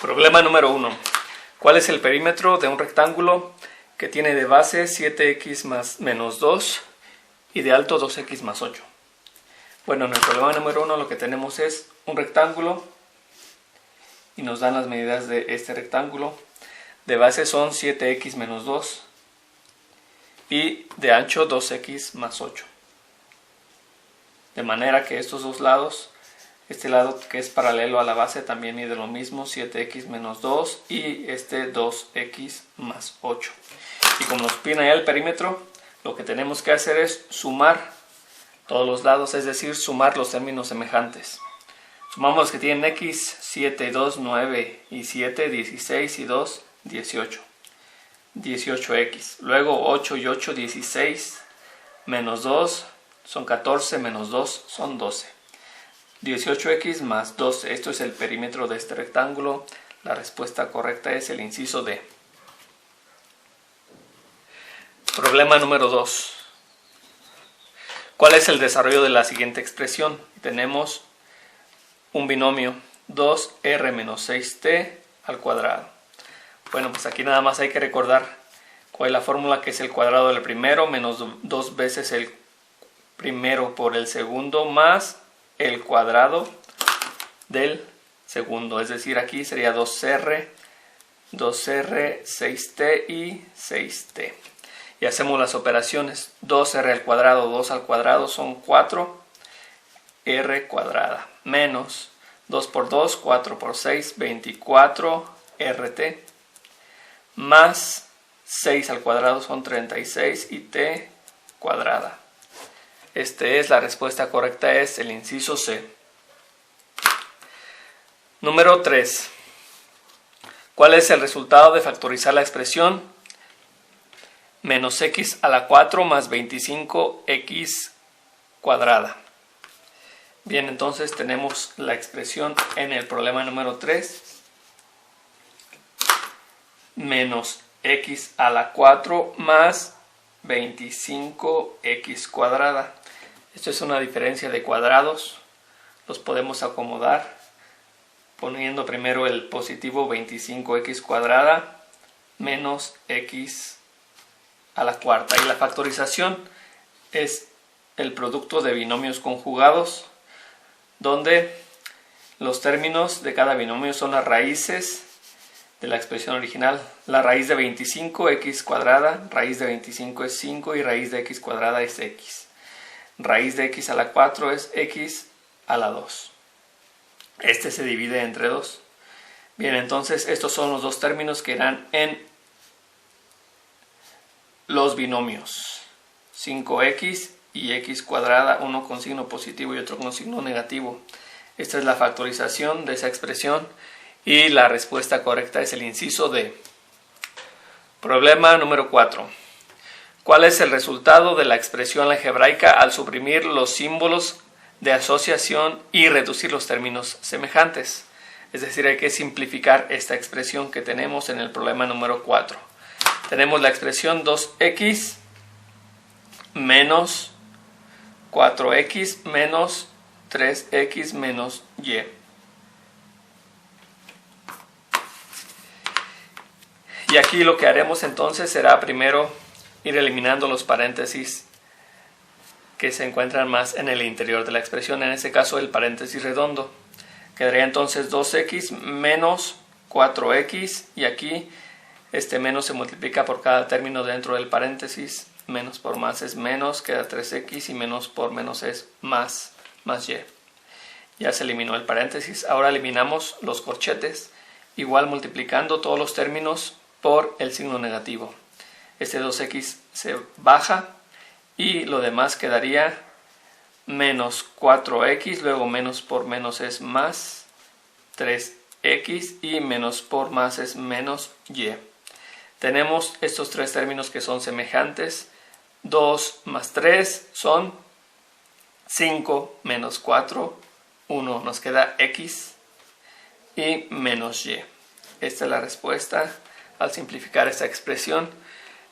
Problema número 1. ¿Cuál es el perímetro de un rectángulo que tiene de base 7x más menos 2 y de alto 2x más 8? Bueno, en el problema número 1 lo que tenemos es un rectángulo y nos dan las medidas de este rectángulo. De base son 7x menos 2 y de ancho 2x más 8. De manera que estos dos lados, este lado que es paralelo a la base también mide lo mismo, 7x menos 2 y este 2x más 8. Y como nos piden allá el perímetro, lo que tenemos que hacer es sumar todos los lados, es decir, sumar los términos semejantes. Sumamos los que tienen x, 7, 2, 9 y 7, 16 y 2, 18. 18x. Luego 8 y 8, 16. Menos 2 son 14, menos 2 son 12. 18x más 12. Esto es el perímetro de este rectángulo. La respuesta correcta es el inciso D. Problema número 2. ¿Cuál es el desarrollo de la siguiente expresión? Tenemos un binomio 2r menos 6t al cuadrado. Bueno, pues aquí nada más hay que recordar cuál es la fórmula, que es el cuadrado del primero menos 2 veces el primero por el segundo más el cuadrado del segundo. Es decir, aquí sería 2r, 6t y 6t. Y hacemos las operaciones. 2r al cuadrado, 2 al cuadrado son 4r cuadrada. Menos 2 por 2, 4 por 6, 24rt. Más 6 al cuadrado son 36 y t cuadrada. La respuesta correcta es el inciso C. Número 3. ¿Cuál es el resultado de factorizar la expresión menos x a la 4 más 25x cuadrada? Bien, entonces tenemos la expresión en el problema número 3. Menos x a la 4 más 25x cuadrada. Esto es una diferencia de cuadrados. Los podemos acomodar poniendo primero el positivo 25x cuadrada menos x a la cuarta. Y la factorización es el producto de binomios conjugados, donde los términos de cada binomio son las raíces de la expresión original. La raíz de 25, x cuadrada, raíz de 25 es 5 y raíz de x cuadrada es x. Raíz de x a la 4 es x a la 2. Este se divide entre 2. Bien, entonces estos son los dos términos que irán en los binomios. 5x y x cuadrada, uno con signo positivo y otro con signo negativo. Esta es la factorización de esa expresión. Y la respuesta correcta es el inciso D. Problema número 4. ¿Cuál es el resultado de la expresión algebraica al suprimir los símbolos de asociación y reducir los términos semejantes? Es decir, hay que simplificar esta expresión que tenemos en el problema número 4. Tenemos la expresión 2x menos 4x menos 3x menos y. Y aquí lo que haremos entonces será primero ir eliminando los paréntesis que se encuentran más en el interior de la expresión, en este caso el paréntesis redondo. Quedaría entonces 2x menos 4x y aquí este menos se multiplica por cada término dentro del paréntesis. Menos por más es menos, queda 3x y menos por menos es más y. Ya se eliminó el paréntesis. Ahora eliminamos los corchetes, igual multiplicando todos los términos por el signo negativo. Este 2x se baja y lo demás quedaría menos 4x, luego menos por menos es más 3x y menos por más es menos y. Tenemos estos tres términos que son semejantes. 2 más 3 son 5 menos 4, 1. Nos queda x y menos y. Esta es la respuesta. Al simplificar esta expresión,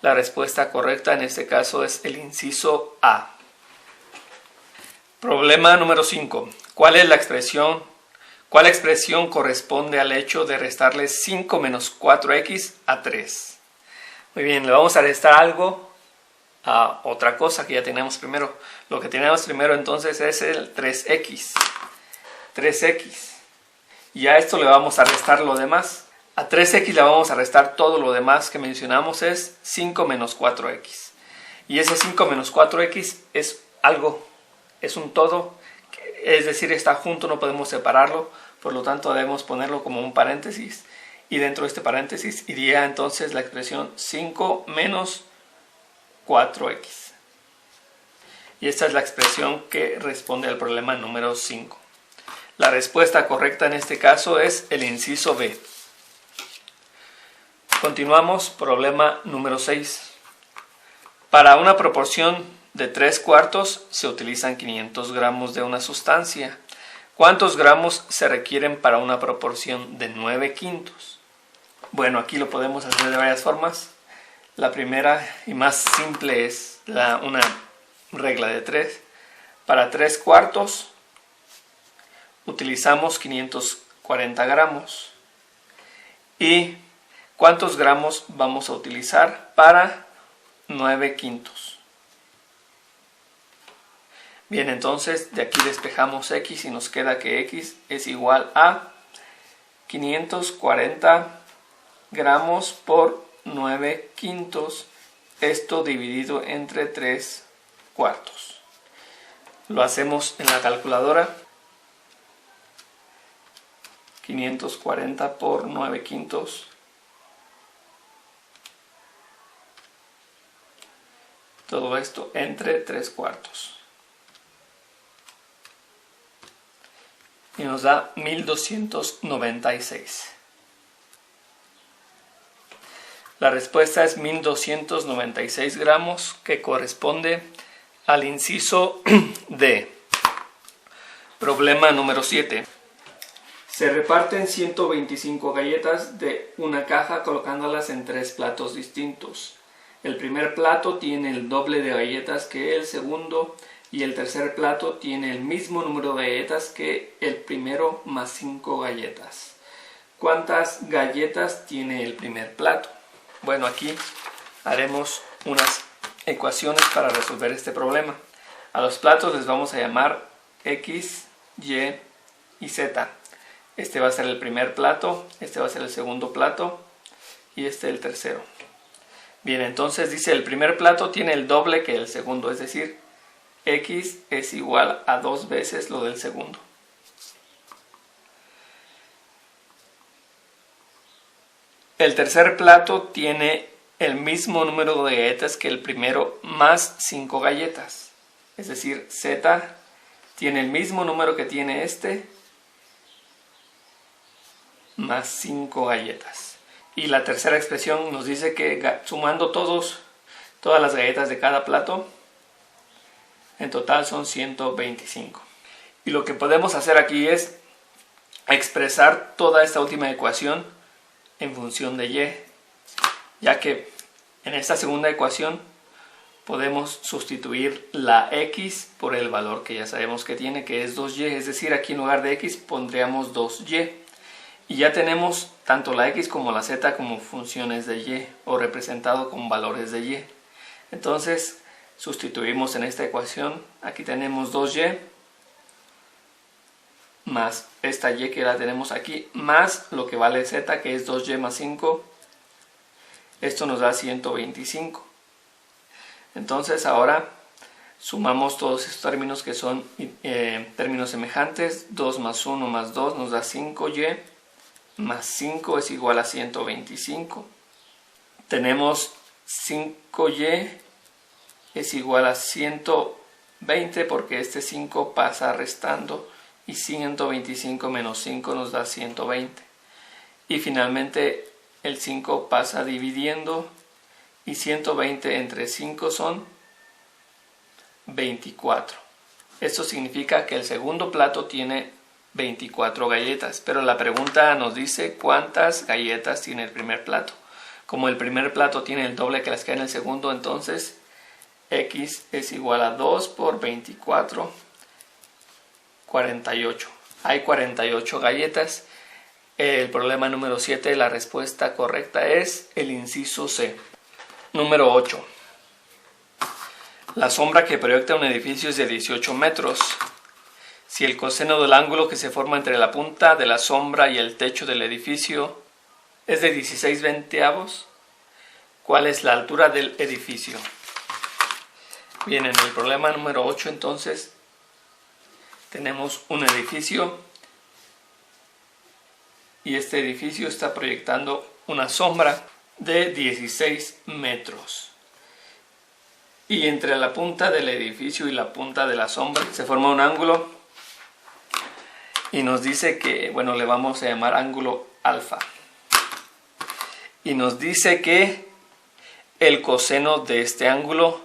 la respuesta correcta en este caso es el inciso A. Problema número 5. ¿Cuál es la expresión ¿Cuál expresión corresponde al hecho de restarle 5 menos 4x a 3? Muy bien, le vamos a restar algo a otra cosa que ya tenemos primero. Lo que tenemos primero entonces es el 3x. 3x. Y a esto le vamos a restar lo demás. A 3x le vamos a restar todo lo demás que mencionamos, es 5 menos 4x. Y ese 5 menos 4x es algo, es un todo, es decir, está junto, no podemos separarlo, por lo tanto debemos ponerlo como un paréntesis. Y dentro de este paréntesis iría entonces la expresión 5 menos 4x. Y esta es la expresión que responde al problema número 5. La respuesta correcta en este caso es el inciso B. Continuamos, problema número 6. Para una proporción de 3 cuartos se utilizan 500 gramos de una sustancia. ¿Cuántos gramos se requieren para una proporción de 9 quintos? Bueno, aquí lo podemos hacer de varias formas. La primera y más simple es una regla de 3. Para 3 cuartos utilizamos 540 gramos. ¿Y cuántos gramos vamos a utilizar para 9 quintos? Bien, entonces de aquí despejamos x y nos queda que x es igual a 540 gramos por 9 quintos. Esto dividido entre 3 cuartos. Lo hacemos en la calculadora. 540 por 9 quintos. Todo esto entre 3 cuartos. Y nos da 1296. La respuesta es 1296 gramos, que corresponde al inciso D. Problema número 7. Se reparten 125 galletas de una caja colocándolas en 3 platos distintos. El primer plato tiene el doble de galletas que el segundo y el tercer plato tiene el mismo número de galletas que el primero más 5 galletas. ¿Cuántas galletas tiene el primer plato? Bueno, aquí haremos unas ecuaciones para resolver este problema. A los platos les vamos a llamar X, Y y Z. Este va a ser el primer plato, este va a ser el segundo plato y este el tercero. Bien, entonces dice el primer plato tiene el doble que el segundo, es decir, X es igual a 2 veces lo del segundo. El tercer plato tiene el mismo número de galletas que el primero más 5 galletas. Es decir, Z tiene el mismo número que tiene este más 5 galletas. Y la tercera expresión nos dice que sumando todas las galletas de cada plato, en total son 125. Y lo que podemos hacer aquí es expresar toda esta última ecuación en función de y, ya que en esta segunda ecuación podemos sustituir la x por el valor que ya sabemos que tiene, que es 2y, es decir, aquí en lugar de x pondríamos 2y. Y ya tenemos tanto la x como la z como funciones de y, o representado con valores de y. Entonces sustituimos en esta ecuación, aquí tenemos 2y, más esta y que la tenemos aquí, más lo que vale z, que es 2y más 5. Esto nos da 125. Entonces ahora sumamos todos estos términos que son términos semejantes. 2 más 1 más 2 nos da 5y, más 5 es igual a 125. Tenemos 5y es igual a 120 porque este 5 pasa restando y 125 menos 5 nos da 120. Y finalmente el 5 pasa dividiendo y 120 entre 5 son 24. Esto significa que el segundo plato tiene 24 galletas, pero la pregunta nos dice cuántas galletas tiene el primer plato. Como el primer plato tiene el doble que las que hay en el segundo, entonces x es igual a 2 por 24, 48. hay 48 galletas. El problema número 7, la respuesta correcta es el inciso C. Número 8. La sombra que proyecta un edificio es de 18 metros. Si el coseno del ángulo que se forma entre la punta de la sombra y el techo del edificio es de 16/20, ¿cuál es la altura del edificio? Bien, en el problema número 8 entonces tenemos un edificio y este edificio está proyectando una sombra de 16 metros. Y entre la punta del edificio y la punta de la sombra se forma un ángulo y nos dice que, bueno, le vamos a llamar ángulo alfa. Y nos dice que el coseno de este ángulo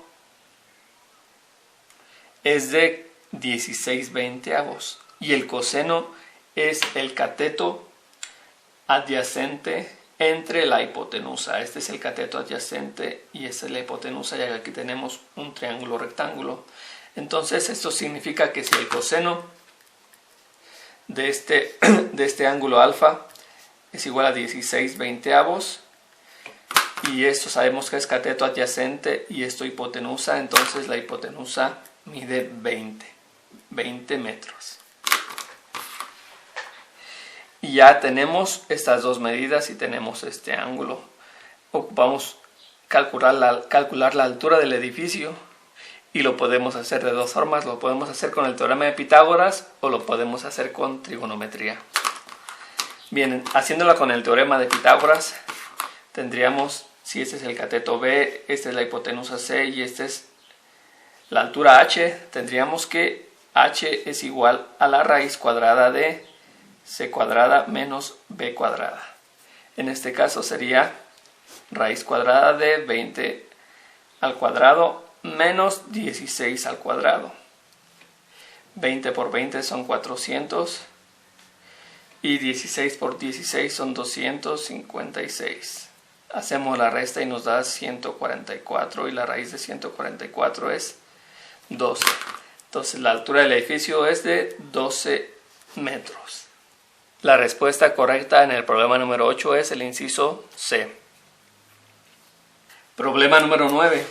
es de 16/20 y el coseno es el cateto adyacente entre la hipotenusa. Este es el cateto adyacente y esta es la hipotenusa, ya que aquí tenemos un triángulo rectángulo. Entonces esto significa que si el coseno de este ángulo alfa es igual a 16/20 y esto sabemos que es cateto adyacente y esto hipotenusa, entonces la hipotenusa mide 20 metros. Y ya tenemos estas dos medidas y tenemos este ángulo. Ocupamos calcular la altura del edificio y lo podemos hacer de dos formas. Lo podemos hacer con el teorema de Pitágoras o lo podemos hacer con trigonometría. Bien, haciéndolo con el teorema de Pitágoras tendríamos, si este es el cateto B, esta es la hipotenusa C y esta es la altura h, tendríamos que h es igual a la raíz cuadrada de c cuadrada menos b cuadrada. En este caso sería raíz cuadrada de 20 al cuadrado menos 16 al cuadrado. 20 por 20 son 400 y 16 por 16 son 256. Hacemos la resta y nos da 144 y la raíz de 144 es 12. Entonces la altura del edificio es de 12 metros. La respuesta correcta en el problema número 8 es el inciso C. Problema número 9.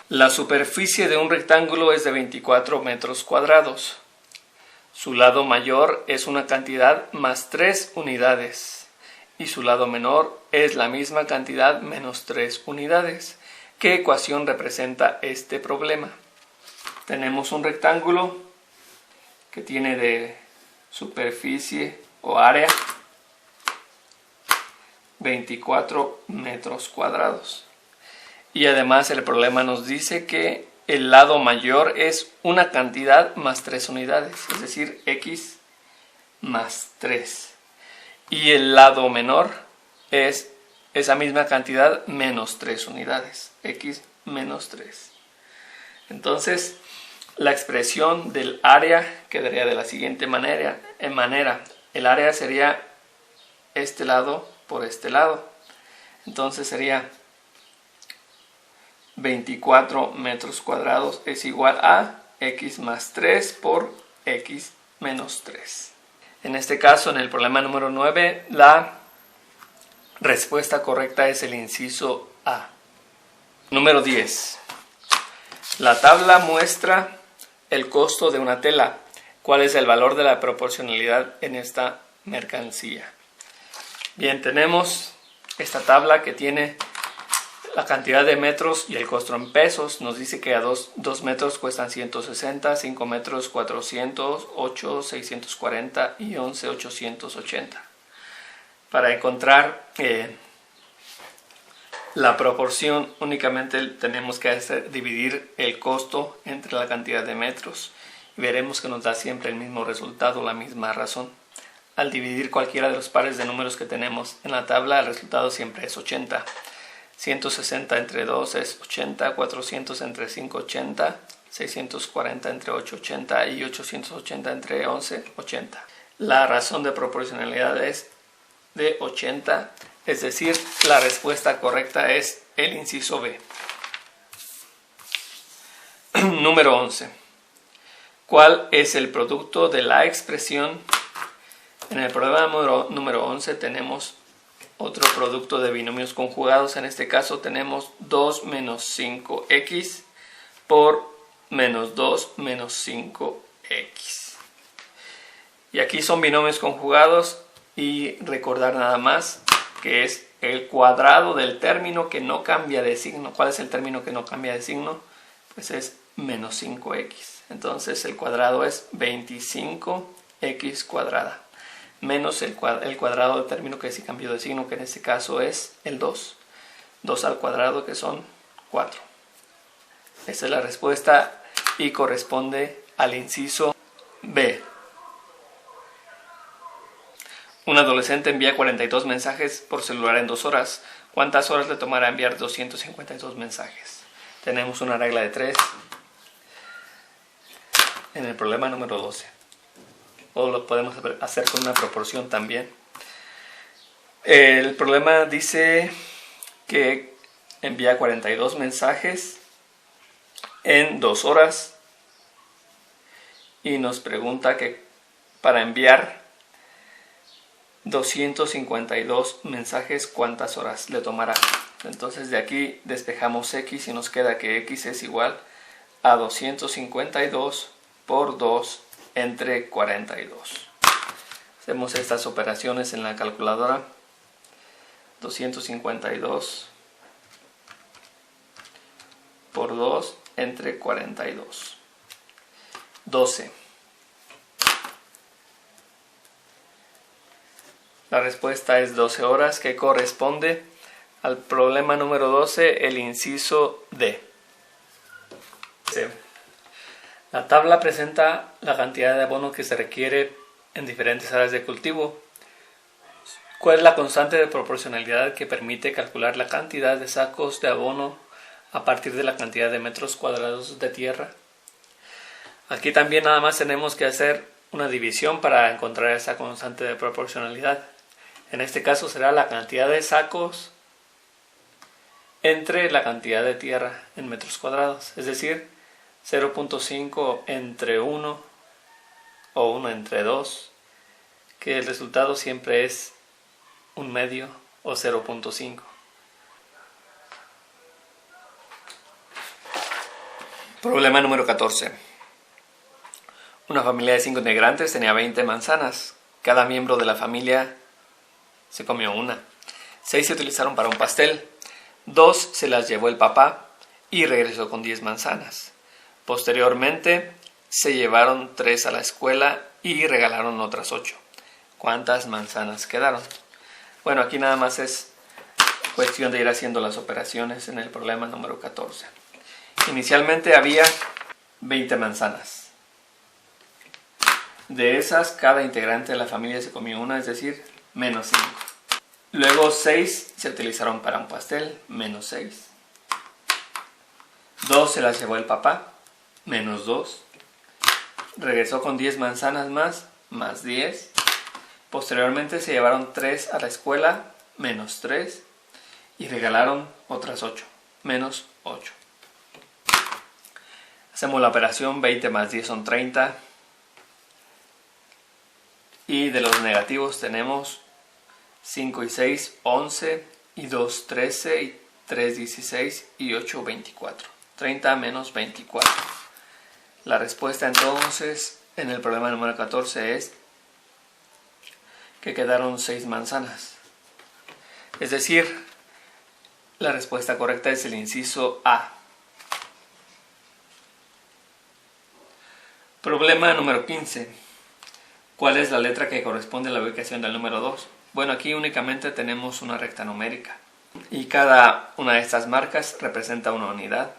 La superficie de un rectángulo es de 24 metros cuadrados. Su lado mayor es una cantidad más 3 unidades y su lado menor es la misma cantidad menos 3 unidades. ¿Qué ecuación representa este problema? Tenemos un rectángulo que tiene de superficie o área 24 metros cuadrados. Y además el problema nos dice que el lado mayor es una cantidad más 3 unidades, es decir, x más 3. Y el lado menor es esa misma cantidad menos 3 unidades, x menos 3. Entonces, la expresión del área quedaría de la siguiente manera. El área sería este lado por este lado. Entonces sería 24 metros cuadrados es igual a x más 3 por x menos 3. En este caso, en el problema número 9, la respuesta correcta es el inciso A. Número 10. La tabla muestra el costo de una tela. ¿Cuál es el valor de la proporcionalidad en esta mercancía? Bien, tenemos esta tabla que tiene la cantidad de metros y el costo en pesos. Nos dice que a 2 metros cuestan 160, 5 metros 400, 8 640 y 11 880. Para encontrar la proporción únicamente tenemos que dividir el costo entre la cantidad de metros y veremos que nos da siempre el mismo resultado, la misma razón. Al dividir cualquiera de los pares de números que tenemos en la tabla, el resultado siempre es 80. 160 entre 2 es 80, 400 entre 5 80, 640 entre 8 80 y 880 entre 11 80. La razón de proporcionalidad es de 80, es decir, la respuesta correcta es el inciso B. Número 11. ¿Cuál es el producto de la expresión En el problema número 11 tenemos otro producto de binomios conjugados. En este caso tenemos 2 menos 5x por menos 2 menos 5x. Y aquí son binomios conjugados y recordar nada más que es el cuadrado del término que no cambia de signo. ¿Cuál es el término que no cambia de signo? Pues es menos 5x. Entonces el cuadrado es 25x cuadrada. Menos el cuadrado del término que sí cambió de signo, que en este caso es el 2. 2 al cuadrado, que son 4. Esta es la respuesta y corresponde al inciso B. Un adolescente envía 42 mensajes por celular en 2 horas. ¿Cuántas horas le tomará enviar 252 mensajes? Tenemos una regla de 3 en el problema número 12. O lo podemos hacer con una proporción también. El problema dice que envía 42 mensajes en 2 horas y nos pregunta que para enviar 252 mensajes, ¿cuántas horas le tomará? Entonces de aquí despejamos x y nos queda que x es igual a 252 por 2 entre 42. Hacemos estas operaciones en la calculadora. 252 por 2 entre 42. 12. La respuesta es 12 horas, que corresponde al problema número 12, el inciso D. La tabla presenta la cantidad de abono que se requiere en diferentes áreas de cultivo. ¿Cuál es la constante de proporcionalidad que permite calcular la cantidad de sacos de abono a partir de la cantidad de metros cuadrados de tierra? Aquí también nada más tenemos que hacer una división para encontrar esa constante de proporcionalidad. En este caso será la cantidad de sacos entre la cantidad de tierra en metros cuadrados, es decir, 0.5 entre 1 o 1 entre 2, que el resultado siempre es 1/2 o 0.5. Problema número 14. Una familia de 5 integrantes tenía 20 manzanas. Cada miembro de la familia se comió una. 6 se utilizaron para un pastel. 2 se las llevó el papá y regresó con 10 manzanas. Posteriormente se llevaron 3 a la escuela y regalaron otras 8. ¿Cuántas manzanas quedaron? Bueno, aquí nada más es cuestión de ir haciendo las operaciones en el problema número 14. Inicialmente había 20 manzanas. De esas, cada integrante de la familia se comió una, es decir, menos 5. Luego 6 se utilizaron para un pastel, menos 6. 2 se las llevó el papá, menos 2. Regresó con 10 manzanas más 10. Posteriormente se llevaron 3 a la escuela, menos 3. Y regalaron otras 8, menos 8. Hacemos la operación, 20 más 10 son 30. Y de los negativos tenemos 5 y 6, 11, y 2, 13, y 3, 16, y 8, 24. 30 menos 24. La respuesta entonces en el problema número 14 es que quedaron 6 manzanas. Es decir, la respuesta correcta es el inciso A. Problema número 15. ¿Cuál es la letra que corresponde a la ubicación del número 2? Bueno, aquí únicamente tenemos una recta numérica y cada una de estas marcas representa una unidad.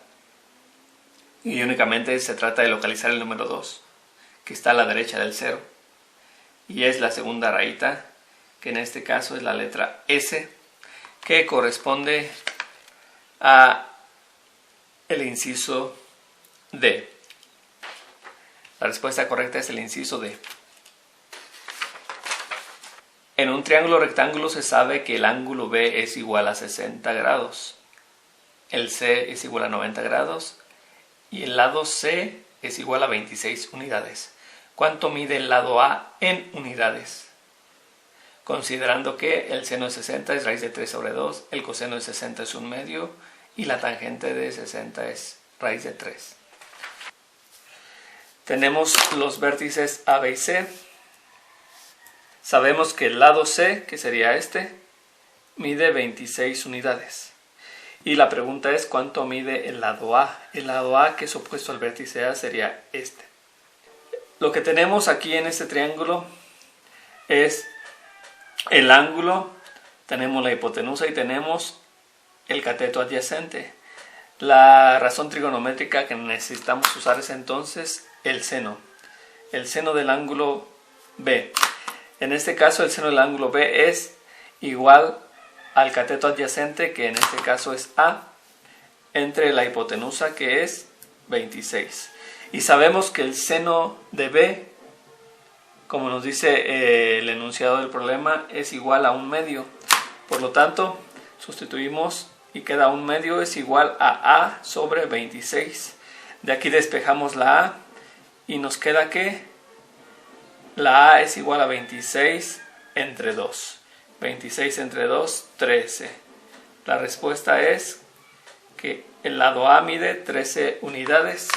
Y únicamente se trata de localizar el número 2, que está a la derecha del 0. Y es la segunda rayita, que en este caso es la letra S, que corresponde a el inciso D. La respuesta correcta es el inciso D. En un triángulo rectángulo se sabe que el ángulo B es igual a 60 grados. El C es igual a 90 grados. Y el lado C es igual a 26 unidades. ¿Cuánto mide el lado A en unidades? considerando que el seno de 60 es raíz de 3 sobre 2, el coseno de 60 es 1/2 y la tangente de 60 es raíz de 3. Tenemos los vértices A, B y C. Sabemos que el lado C, que sería este, mide 26 unidades. Y la pregunta es cuánto mide el lado A. El lado A, que es opuesto al vértice A, sería este. Lo que tenemos aquí en este triángulo es el ángulo, tenemos la hipotenusa y tenemos el cateto adyacente. La razón trigonométrica que necesitamos usar es entonces el seno del ángulo B. En este caso el seno del ángulo B es igual al cateto adyacente, que en este caso es A, entre la hipotenusa, que es 26. Y sabemos que el seno de B, como nos dice el enunciado del problema, es igual a 1/2. Por lo tanto, sustituimos y queda 1/2 es igual a A sobre 26. De aquí despejamos la A y nos queda que la A es igual a 26 entre 2. 26 entre 2, 13. La respuesta es que el lado A mide 13 unidades.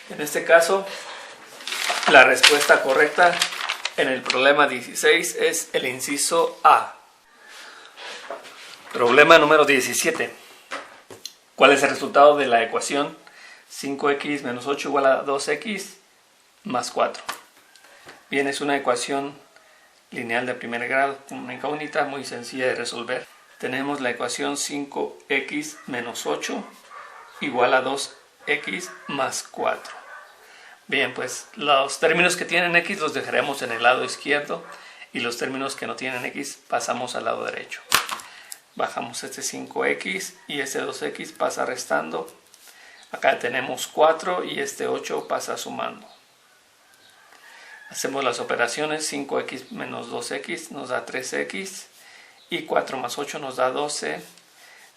En este caso, la respuesta correcta en el problema 16 es el inciso A. Problema número 17. ¿Cuál es el resultado de la ecuación 5x menos 8 igual a 2x más 4? Bien, es una ecuación lineal de primer grado, una incógnita muy sencilla de resolver. Tenemos la ecuación 5x menos 8 igual a 2x más 4. Bien, pues los términos que tienen x los dejaremos en el lado izquierdo y los términos que no tienen x pasamos al lado derecho. Bajamos este 5x y este 2x pasa restando. Acá tenemos 4 y este 8 pasa sumando. Hacemos las operaciones, 5x menos 2x nos da 3x y 4 más 8 nos da 12.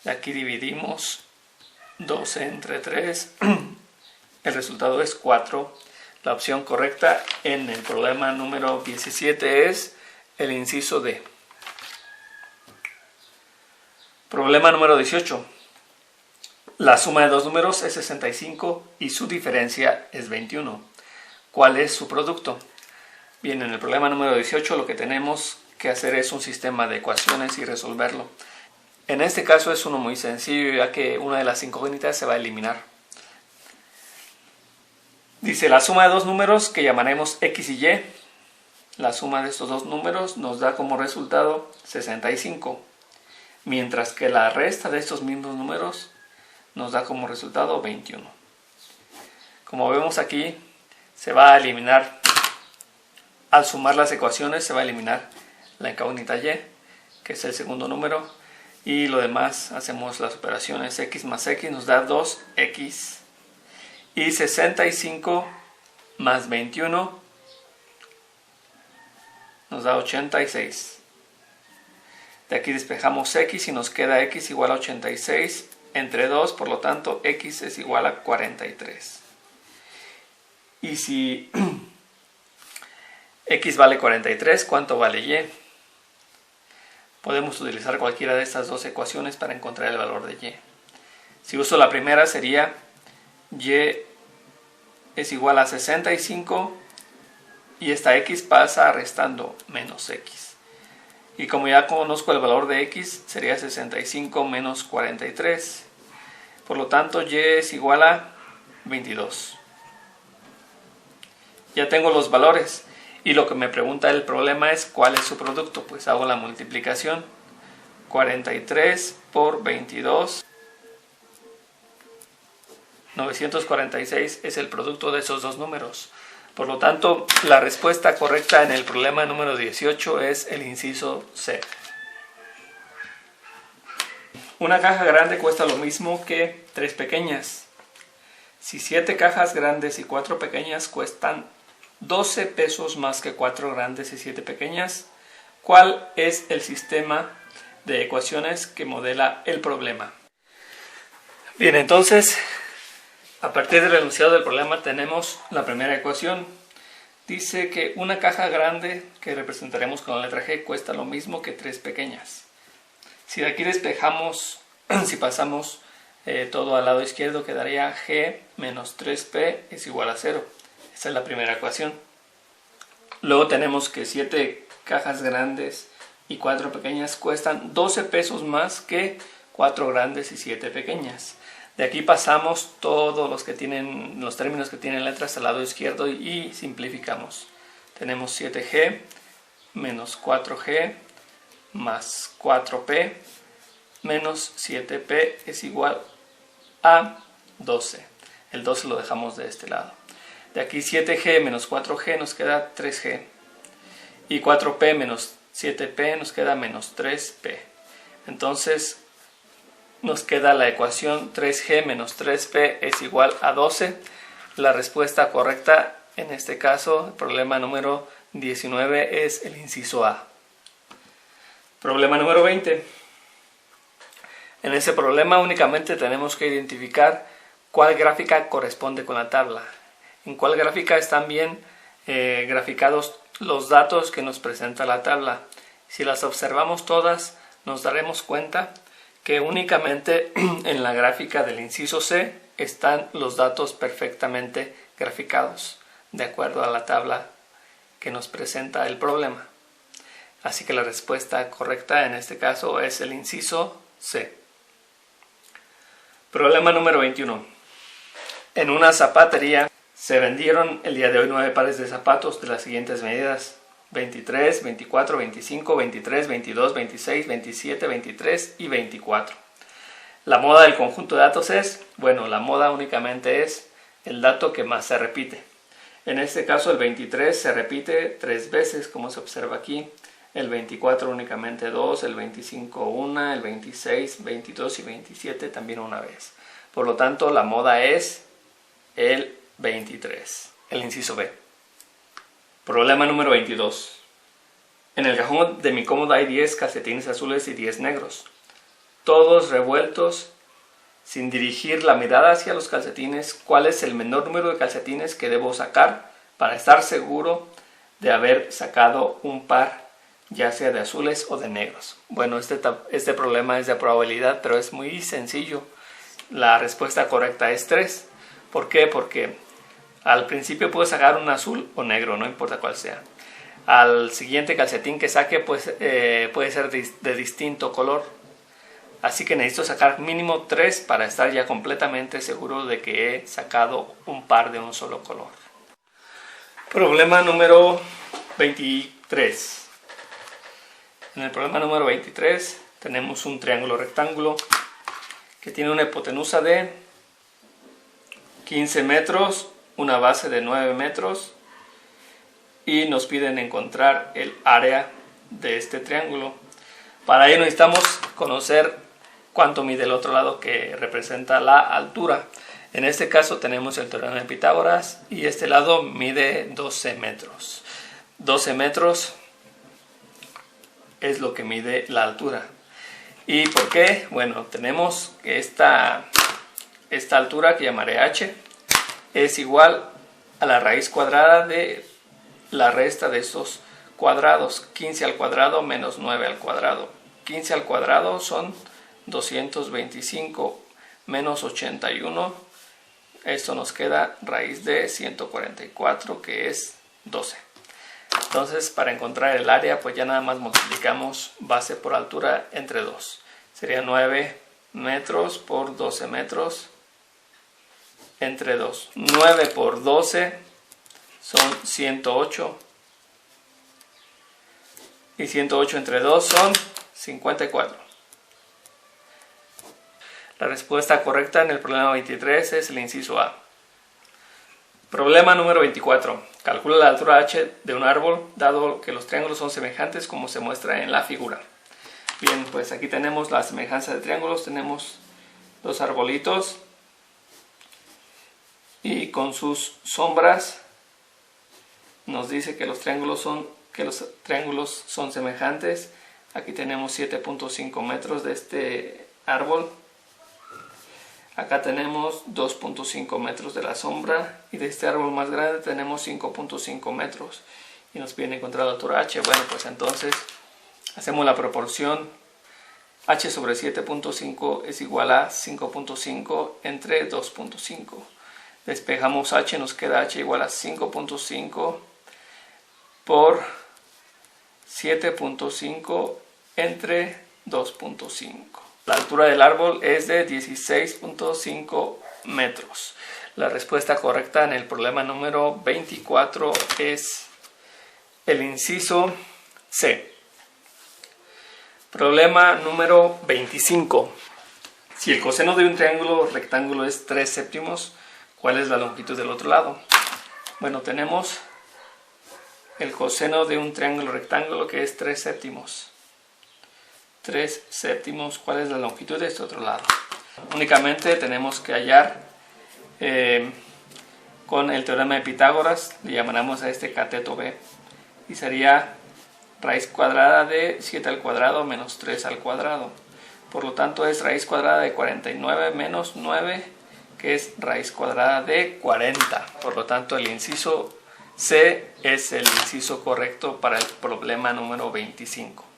De aquí dividimos 12 entre 3. El resultado es 4. La opción correcta en el problema número 17 es el inciso D. Problema número 18. La suma de dos números es 65 y su diferencia es 21. ¿Cuál es su producto? Bien, en el problema número 18 lo que tenemos que hacer es un sistema de ecuaciones y resolverlo. En este caso es uno muy sencillo, ya que una de las incógnitas se va a eliminar. Dice la suma de dos números que llamaremos x y y. La suma de estos dos números nos da como resultado 65. Mientras que la resta de estos mismos números nos da como resultado 21. Como vemos aquí, se va a eliminar, al sumar las ecuaciones, se va a eliminar la incógnita y, que es el segundo número, y lo demás hacemos las operaciones. X más x nos da 2x, y 65 más 21 nos da 86. De aquí despejamos x y nos queda x igual a 86 entre 2, por lo tanto x es igual a 43. Y si x vale 43, ¿cuánto vale y? Podemos utilizar cualquiera de estas dos ecuaciones para encontrar el valor de y. Si uso la primera sería y es igual a 65 y esta x pasa restando menos x. Y como ya conozco el valor de x, sería 65 menos 43. Por lo tanto, y es igual a 22. Ya tengo los valores. Y lo que me pregunta el problema es cuál es su producto. Pues hago la multiplicación. 43 por 22. 946 es el producto de esos dos números. Por lo tanto, la respuesta correcta en el problema número 18 es el inciso C. Una caja grande cuesta lo mismo que 3 pequeñas. Si 7 cajas grandes y 4 pequeñas cuestan 12 pesos más que 4 grandes y 7 pequeñas, ¿cuál es el sistema de ecuaciones que modela el problema? Bien, entonces, a partir del enunciado del problema tenemos la primera ecuación. Dice que una caja grande, que representaremos con la letra G, cuesta lo mismo que 3 pequeñas. Si de aquí despejamos, si pasamos todo al lado izquierdo, quedaría G menos 3P es igual a 0. Esa es la primera ecuación. Luego tenemos que 7 cajas grandes y 4 pequeñas cuestan 12 pesos más que 4 grandes y 7 pequeñas. De aquí pasamos todos los términos que tienen letras al lado izquierdo y simplificamos. Tenemos 7G menos 4G más 4P menos 7P es igual a 12. El 12 lo dejamos de este lado. De aquí 7G menos 4G nos queda 3G. Y 4P menos 7P nos queda menos 3P. Entonces nos queda la ecuación 3G menos 3P es igual a 12. La respuesta correcta en este caso, el problema número 19, es el inciso A. Problema número 20. En ese problema únicamente tenemos que identificar cuál gráfica corresponde con la tabla. En cuál gráfica están bien graficados los datos que nos presenta la tabla. Si las observamos todas, nos daremos cuenta que únicamente en la gráfica del inciso C están los datos perfectamente graficados, de acuerdo a la tabla que nos presenta el problema. Así que la respuesta correcta en este caso es el inciso C. Problema número 21. En una zapatería se vendieron el día de hoy 9 pares de zapatos de las siguientes medidas: 23, 24, 25, 23, 22, 26, 27, 23 y 24. La moda del conjunto de datos es, bueno, la moda únicamente es el dato que más se repite. En este caso el 23 se repite 3 veces, como se observa aquí. El 24 únicamente 2, el 25 1, el 26, 22 y 27 también una vez. Por lo tanto, la moda es el 23, el inciso B. Problema número 22. En el cajón de mi cómoda hay 10 calcetines azules y 10 negros, todos revueltos. Sin dirigir la mirada hacia los calcetines, ¿cuál es el menor número de calcetines que debo sacar para estar seguro de haber sacado un par, ya sea de azules o de negros? Bueno, este problema es de probabilidad, pero es muy sencillo. La respuesta correcta es 3. ¿Por qué? Porque al principio puedo sacar un azul o negro, no importa cuál sea. Al siguiente calcetín que saque pues, puede ser de distinto color. Así que necesito sacar mínimo 3 para estar ya completamente seguro de que he sacado un par de un solo color. Problema número 23. En el problema número 23 tenemos un triángulo rectángulo que tiene una hipotenusa de 15 metros, una base de 9 metros y nos piden encontrar el área de este triángulo. Para ello necesitamos conocer cuánto mide el otro lado, que representa la altura. En este caso tenemos el teorema de Pitágoras y este lado mide 12 metros. 12 metros es lo que mide la altura. ¿Y por qué? Bueno, tenemos que esta altura, que llamaré h, es igual a la raíz cuadrada de la resta de estos cuadrados. 15 al cuadrado menos 9 al cuadrado. 15 al cuadrado son 225 menos 81. Esto nos queda raíz de 144, que es 12. Entonces, para encontrar el área, pues ya nada más multiplicamos base por altura entre 2. Sería 9 metros por 12 metros entre 2. 9 por 12 son 108. Y 108 entre 2 son 54. La respuesta correcta en el problema 23 es el inciso A. Problema número 24. Calcula la altura h de un árbol, dado que los triángulos son semejantes como se muestra en la figura. Bien, pues aquí tenemos la semejanza de triángulos. Tenemos dos arbolitos y con sus sombras nos dice que los triángulos son semejantes. Aquí tenemos 7.5 metros de este árbol. Acá tenemos 2.5 metros de la sombra y de este árbol más grande tenemos 5.5 metros. Y nos piden encontrar la altura h. Bueno, pues entonces hacemos la proporción h sobre 7.5 es igual a 5.5 entre 2.5. Despejamos h, nos queda h igual a 5.5 por 7.5 entre 2.5. La altura del árbol es de 16.5 metros. La respuesta correcta en el problema número 24 es el inciso C. Problema número 25. Si el coseno de un triángulo rectángulo es 3 séptimos, ¿cuál es la longitud del otro lado? Bueno, tenemos el coseno de un triángulo rectángulo que es 3 séptimos. 3 séptimos, ¿cuál es la longitud de este otro lado? Únicamente tenemos que hallar con el teorema de Pitágoras, le llamaremos a este cateto B, y sería raíz cuadrada de 7 al cuadrado menos 3 al cuadrado. Por lo tanto es raíz cuadrada de 49 menos 9, que es raíz cuadrada de 40. Por lo tanto el inciso C es el inciso correcto para el problema número 25.